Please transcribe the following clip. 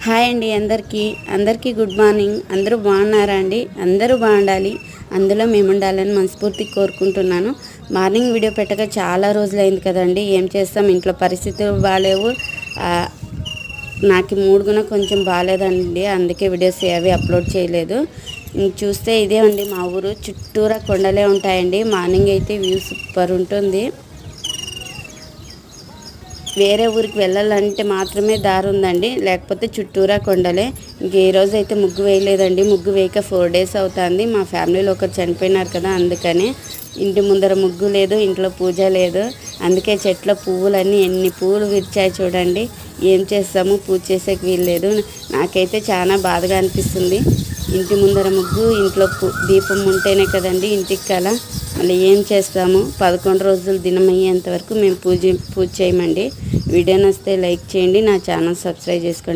Hi అండి అందరికీ good morning. అందరూ బాగున్నారా అండి? అందరూ బాగుండాలి, అందులో మేము ఉండాలని మనస్ఫూర్తిగా కోరుకుంటున్నాను. మార్నింగ్ వీడియో పెట్టక చాలా రోజులైంది కదండి. ఏం చేస్తాం, ఇంట్లో పరిస్థితులు బాగాలేవు. నాకు మూడు కూడా కొంచెం బాగాలేదండి, అందుకే వీడియోస్ ఏవి అప్లోడ్ చేయలేదు. చూస్తే ఇదే అండి మా ఊరు. చుట్టూరా కొండలే ఉంటాయండి. మార్నింగ్ అయితే వ్యూ సూపర్ ఉంటుంది. వేరే ఊరికి వెళ్ళాలంటే మాత్రమే దారి ఉందండి, లేకపోతే చుట్టూరా కొండలే. ఇంక ఈ రోజు అయితే ముగ్గు వేయలేదండి. ముగ్గు వేయక 4 days అవుతుంది. మా ఫ్యామిలీలో ఒకరు చనిపోయినారు కదా, అందుకని ఇంటి ముందర ముగ్గు లేదు, ఇంట్లో పూజ లేదు. అందుకే చెట్ల పువ్వులన్నీ ఎన్ని పువ్వులు విరిచాయి చూడండి. ఏం చేస్తాము, పూజ చేసేకి వీల్లేదు. నాకైతే చాలా బాధగా అనిపిస్తుంది. ఇంటి ముందర ముగ్గు, ఇంట్లో దీపం ఉంటేనే కదండి ఇంటికి కల. మళ్ళీ ఏం చేస్తాము, 11 రోజులు దినం అయ్యేంత వరకు మేము పూజ చేయమండి. వీడియో నచ్చితే లైక్ చేయండి, నా ఛానల్ సబ్స్క్రైబ్ చేసుకోండి.